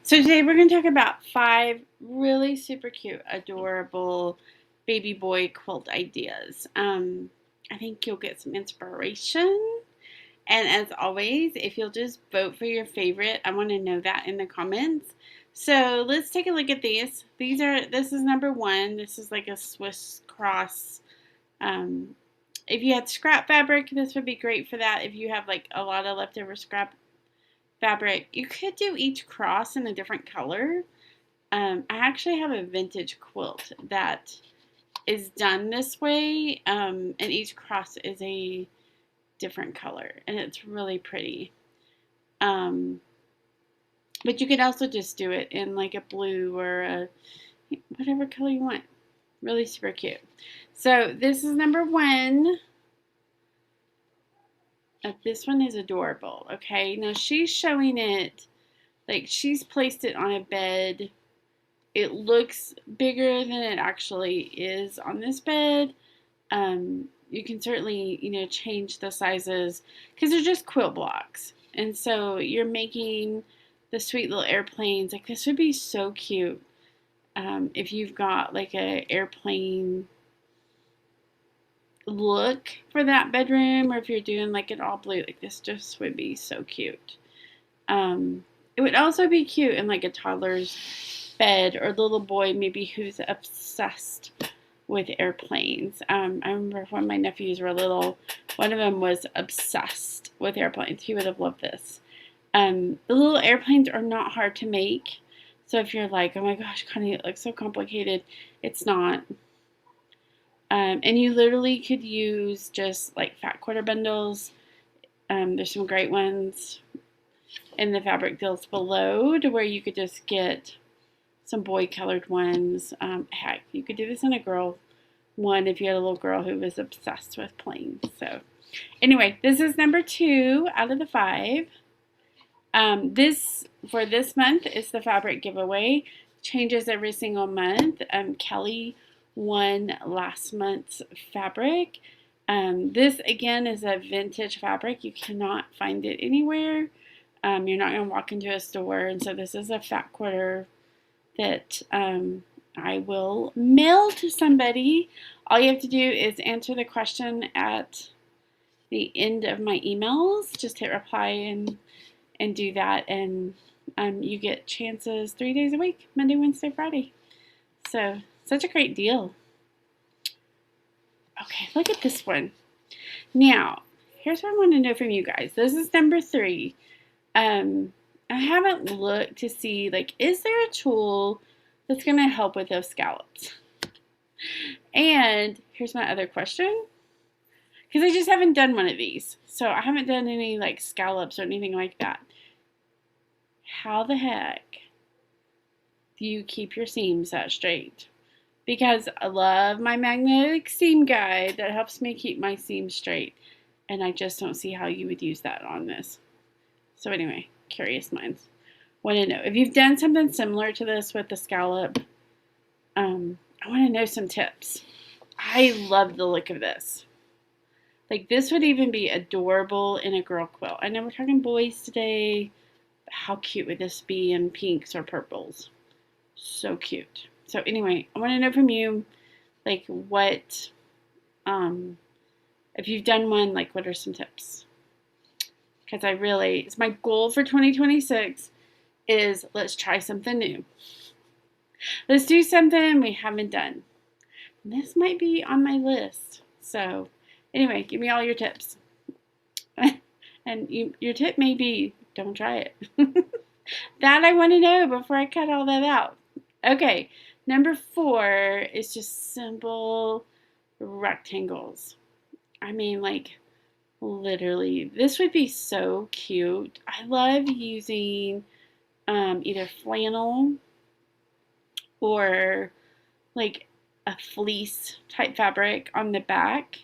So today we're going to talk about 5 really super cute, adorable baby boy quilt ideas. I think you'll get some inspiration. And as always, if you'll just vote for your favorite, I want to know that in the comments. So let's take a look at these. This is number 1. This is like a Swiss cross. If you had scrap fabric, this would be great for that. If you have like a lot of leftover scrap fabric, you could do each cross in a different color. I actually have a vintage quilt that is done this way, and each cross is a different color, and it's really pretty. But you could also just do it in like a blue or whatever color you want. Really super cute. So this is number 1. This one is adorable. Okay, now she's showing it like she's placed it on a bed. It looks bigger than it actually is on this bed. You can certainly, change the sizes because they're just quilt blocks. And so you're making the sweet little airplanes. Like this would be so cute if you've got like an airplane look for that bedroom, or if you're doing like an all blue, like this just would be so cute. It would also be cute in like a toddler's bed or little boy maybe who's obsessed with airplanes. I remember when my nephews were little, one of them was obsessed with airplanes. He would have loved this. The little airplanes are not hard to make. So if you're like, oh my gosh, Connie, it looks so complicated, it's not. And you literally could use just like fat quarter bundles. There's some great ones in the fabric deals below to where you could just get some boy colored ones. Heck, you could do this in a girl one if you had a little girl who was obsessed with planes. So anyway, this is number 2 out of the 5. This for this month is the fabric giveaway. Changes every single month. Kelly won last month's fabric. This again is a vintage fabric. You cannot find it anywhere. You're not going to walk into a store, and so this is a fat quarter that I will mail to somebody. All you have to do is answer the question at the end of my emails. Just hit reply and do that, and you get chances 3 days a week, Monday, Wednesday, Friday. So such a great deal. Okay, look at this one. Now, here's what I want to know from you guys. This is number 3. I haven't looked to see, like, is there a tool that's going to help with those scallops? And here's my other question, because I just haven't done one of these. So I haven't done any, like, scallops or anything like that. How the heck do you keep your seams that straight? Because I love my magnetic seam guide that helps me keep my seams straight. And I just don't see how you would use that on this. So anyway, curious minds want to know. If you've done something similar to this with the scallop, I want to know some tips. I love the look of this. Like this would even be adorable in a girl quilt. I know we're talking boys today, but how cute would this be in pinks or purples? So cute. So anyway, I want to know from you, like what, if you've done one, like what are some tips? Because it's my goal for 2026 is let's try something new. Let's do something we haven't done. And this might be on my list. So anyway, give me all your tips. And your tip may be, don't try it. That I want to know before I cut all that out. Okay, number 4 is just simple rectangles. I mean, like, literally, this would be so cute. I love using either flannel or like a fleece type fabric on the back,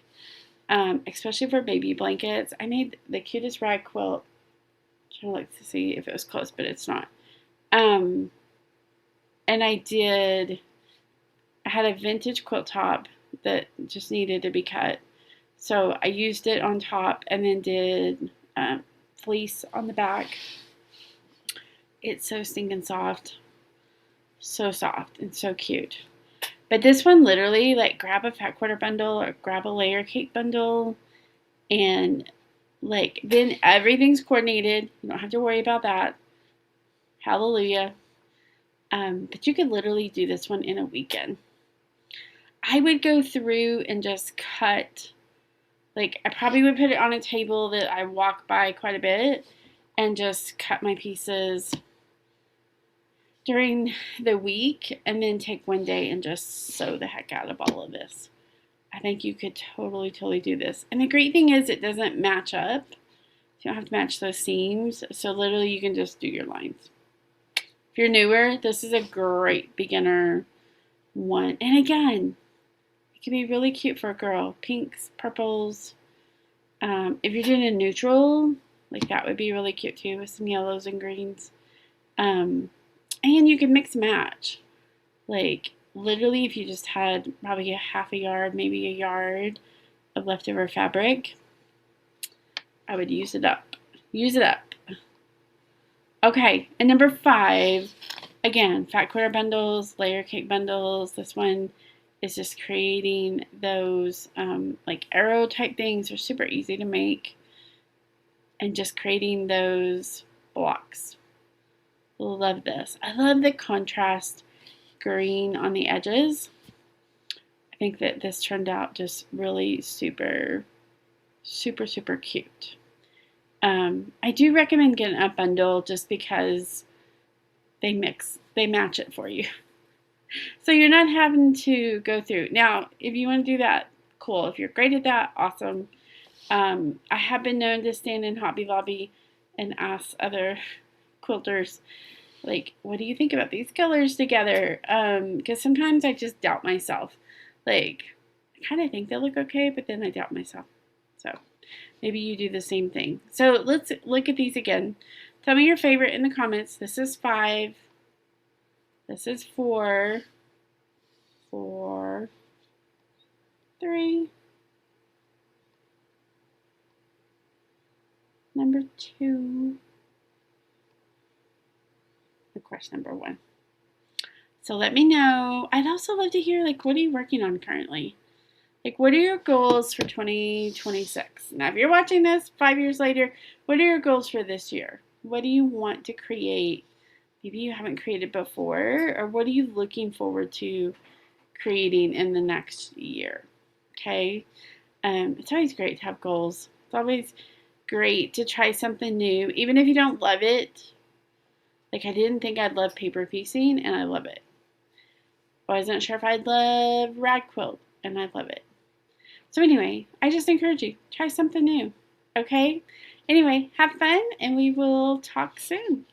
especially for baby blankets. I made the cutest rag quilt. I'm trying to look to see if it was close, but it's not. And I had a vintage quilt top that just needed to be cut. So I used it on top and then did fleece on the back. It's so stinking soft. So soft and so cute. But this one literally, like, grab a fat quarter bundle or grab a layer cake bundle, and like then everything's coordinated. You don't have to worry about that. Hallelujah. But you could literally do this one in a weekend. I would go through and just cut, like, I probably would put it on a table that I walk by quite a bit and just cut my pieces during the week and then take one day and just sew the heck out of all of this. I think you could totally do this. And the great thing is it doesn't match up. You don't have to match those seams. So literally you can just do your lines. If you're newer, this is a great beginner one. And again, it can be really cute for a girl. Pinks, purples. If you're doing a neutral, like that would be really cute too with some yellows and greens. And you can mix and match. Like literally if you just had probably a half a yard, maybe a yard of leftover fabric, I would use it up. Use it up. Okay, and number 5, again, fat quarter bundles, layer cake bundles. This one is just creating those like arrow type things. They're super easy to make. And just creating those blocks. Love this. I love the contrast green on the edges. I think that this turned out just really super cute. I do recommend getting a bundle just because they match it for you. So you're not having to go through. Now, if you want to do that, cool. If you're great at that, awesome. I have been known to stand in Hobby Lobby and ask other quilters, like, what do you think about these colors together? Because sometimes I just doubt myself. Like, I kind of think they look okay, but then I doubt myself. So maybe you do the same thing. So let's look at these again. Tell me your favorite in the comments. This is 5. This is 4. 4. 3. Number 2. Of course, number 1. So let me know. I'd also love to hear, like, what are you working on currently? Like, what are your goals for 2026? Now, if you're watching this 5 years later, what are your goals for this year? What do you want to create? Maybe you haven't created before, or what are you looking forward to creating in the next year? Okay? It's always great to have goals. It's always great to try something new, even if you don't love it. Like, I didn't think I'd love paper piecing, and I love it. I wasn't sure if I'd love rag quilt, and I love it. So anyway, I just encourage you, try something new, okay? Anyway, have fun, and we will talk soon.